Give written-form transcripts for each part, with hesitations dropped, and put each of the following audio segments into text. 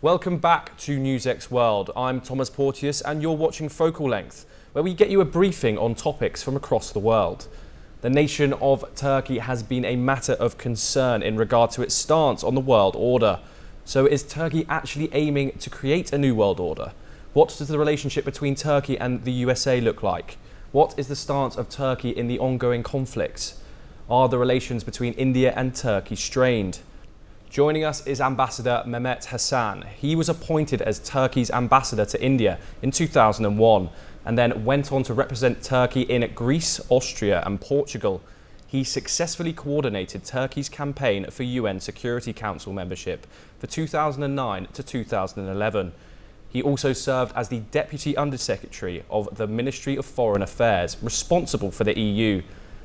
Welcome back to NewsX World. I'm Thomas Porteous and you're watching Focal Length, where we get you a briefing on topics from across the world. The nation of Turkey has been a matter of concern in regard to its stance on the world order. So is Turkey actually aiming to create a new world order? What does the relationship between Turkey and the USA look like? What is the stance of Turkey in the ongoing conflicts? Are the relations between India and Turkey strained? Joining us is Ambassador Mehmet Hasan. He was appointed as Turkey's ambassador to India in 2001 and then went on to represent Turkey in Greece, Austria and Portugal. He successfully coordinated Turkey's campaign for UN Security Council membership for 2009 to 2011. He also served as the Deputy Undersecretary of the Ministry of Foreign Affairs, responsible for the EU.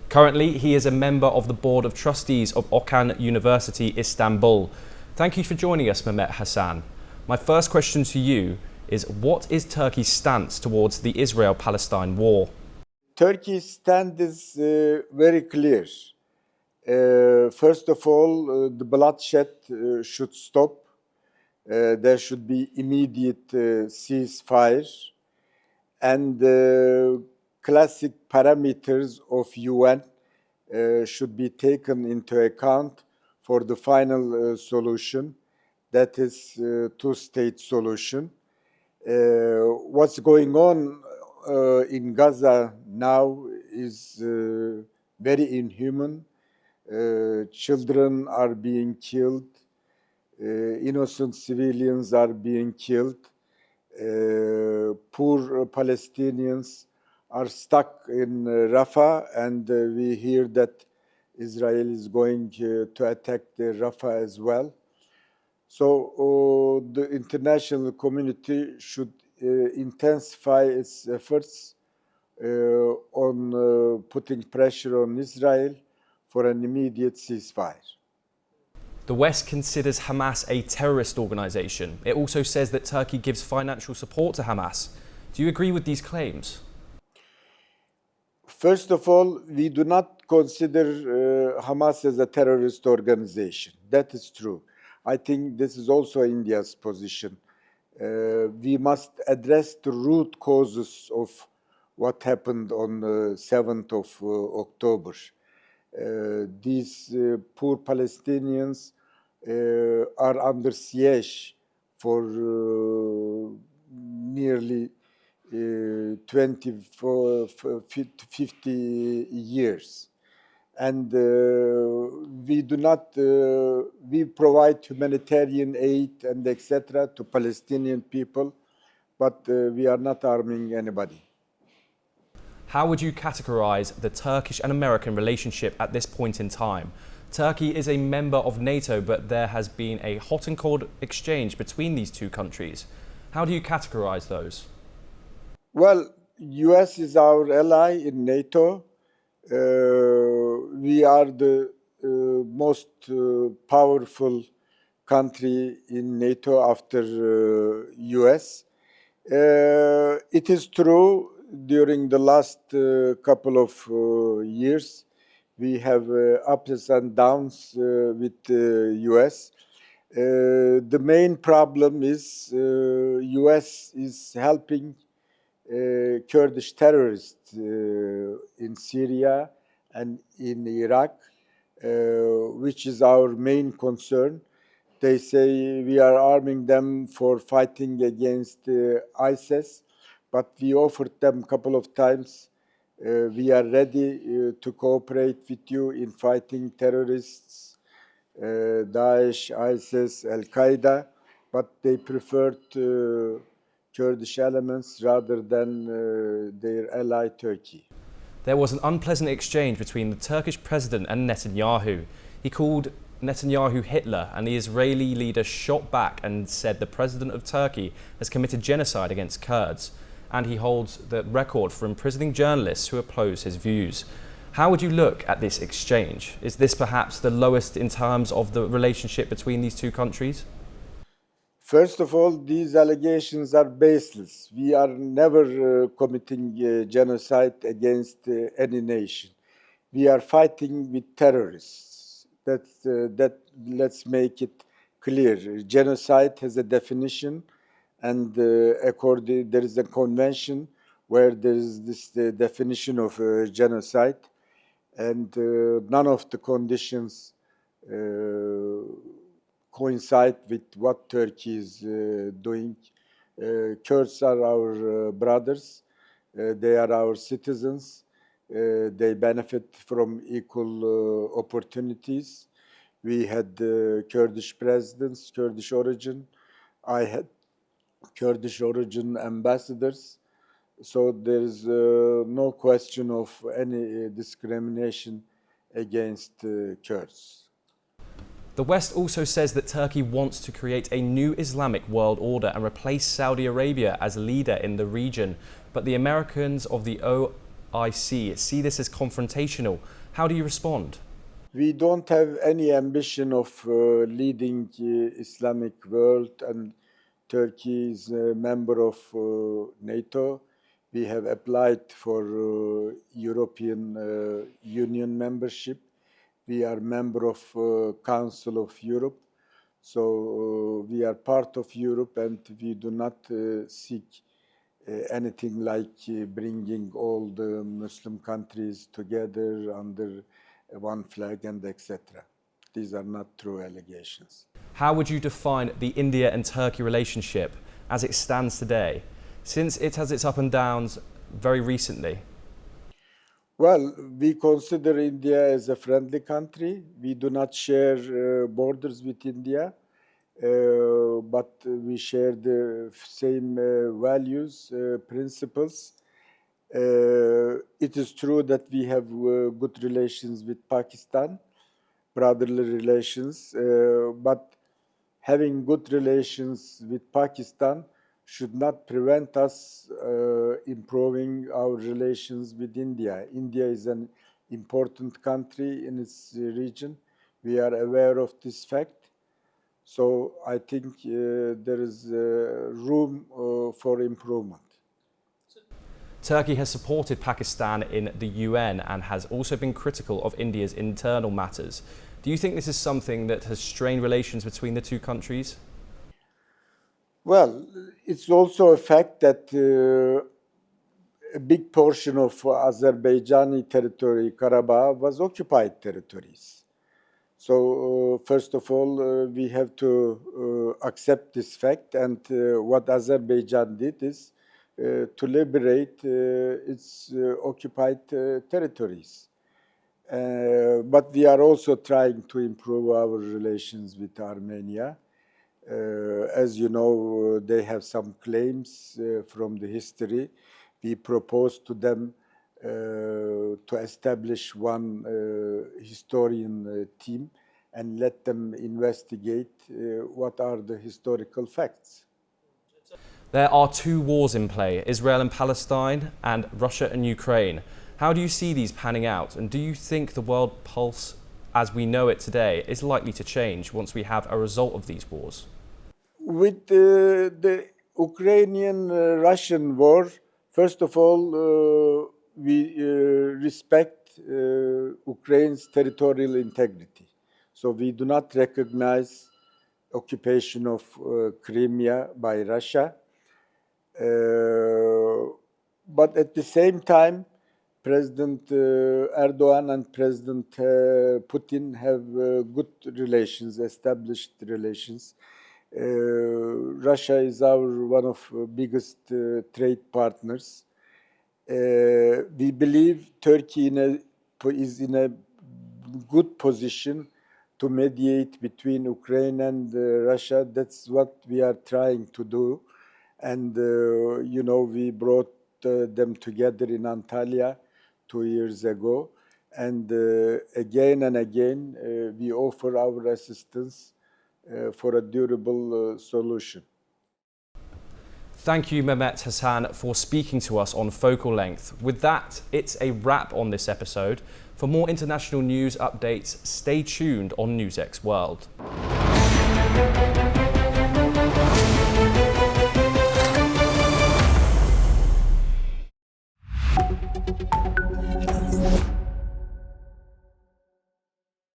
Currently, he is a member of the Board of Trustees of Okan University, Istanbul. Thank you for joining us, Mehmet Hasan. My first question to you is, what is Turkey's stance towards the Israel-Palestine war? Turkey's stand is very clear. First of all, the bloodshed should stop. There should be immediate ceasefire. And classic parameters of UN should be taken into account for the final solution, that is two-state solution. What's going on in Gaza now is very inhuman. Children are being killed, innocent civilians are being killed. Poor Palestinians are stuck in Rafah, and we hear that Israel is going to attack the Rafah as well. So the international community should intensify its efforts on putting pressure on Israel for an immediate ceasefire. The West considers Hamas a terrorist organization. It also says that Turkey gives financial support to Hamas. Do you agree with these claims? First of all, we do not consider Hamas as a terrorist organization. That is true. I think this is also India's position. We must address the root causes of what happened on the 7th of October. These poor Palestinians are under siege for nearly 50 years. And we provide humanitarian aid and etc. to Palestinian people, but we are not arming anybody. How would you categorize the Turkish and American relationship at this point in time? Turkey is a member of NATO, but there has been a hot and cold exchange between these two countries. How do you categorize those? Well, US is our ally in NATO. We are the most powerful country in NATO after US. It is true, during the last couple of years, we have ups and downs with US. The main problem is US is helping Kurdish terrorists in Syria and in Iraq, which is our main concern. They say we are arming them for fighting against ISIS, but we offered them a couple of times. We are ready to cooperate with you in fighting terrorists, Daesh, ISIS, Al-Qaeda, but they preferred Kurdish elements rather than their ally Turkey. There was an unpleasant exchange between the Turkish president and Netanyahu. He called Netanyahu Hitler, and the Israeli leader shot back and said the president of Turkey has committed genocide against Kurds, and he holds the record for imprisoning journalists who oppose his views. How would you look at this exchange? Is this perhaps the lowest in terms of the relationship between these two countries? First of all, these allegations are baseless. We are never committing genocide against any nation. We are fighting with terrorists. Let's make it clear. Genocide has a definition, and there is a convention where there is this definition of genocide, and none of the conditions coincide with what Turkey is doing. Kurds are our brothers. They are our citizens. They benefit from equal opportunities. We had Kurdish presidents, Kurdish origin. I had Kurdish origin ambassadors. So there is no question of any discrimination against Kurds. The West also says that Turkey wants to create a new Islamic world order and replace Saudi Arabia as leader in the region. But the Americans of the OIC see this as confrontational. How do you respond? We don't have any ambition of leading Islamic world, and Turkey is a member of NATO. We have applied for European Union membership. We are member of Council of Europe. So we are part of Europe, and we do not seek anything like bringing all the Muslim countries together under one flag and etc. These are not true allegations. How would you define the India and Turkey relationship as it stands today, since it has its up and downs very recently? Well, we consider India as a friendly country. We do not share borders with India, but we share the same values, principles. It is true that we have good relations with Pakistan, brotherly relations, but having good relations with Pakistan should not prevent us improving our relations with India. India is an important country in its region. We are aware of this fact. So I think there is room for improvement. Turkey has supported Pakistan in the UN and has also been critical of India's internal matters. Do you think this is something that has strained relations between the two countries? Well, it's also a fact that a big portion of Azerbaijani territory, Karabakh, was occupied territories. So first of all, we have to accept this fact, and what Azerbaijan did is to liberate its occupied territories. But we are also trying to improve our relations with Armenia. As you know, they have some claims from the history. We proposed to them to establish one historian team and let them investigate what are the historical facts. There are two wars in play, Israel and Palestine and Russia and Ukraine. How do you see these panning out? And do you think the world pulse as we know it today is likely to change once we have a result of these wars? With the Ukrainian-Russian war, first of all, we respect Ukraine's territorial integrity. So we do not recognize occupation of Crimea by Russia. But at the same time, President Erdogan and President Putin have good relations, established relations. Russia is our one of biggest trade partners. We believe Turkey is in a good position to mediate between Ukraine and Russia. That's what we are trying to do. And, we brought them together in Antalya 2 years ago. And again and again, we offer our assistance for a durable solution. Thank you, Mehmet Hasan, for speaking to us on Focal Length. With that, it's a wrap on this episode. For more international news updates, stay tuned on NewsX World.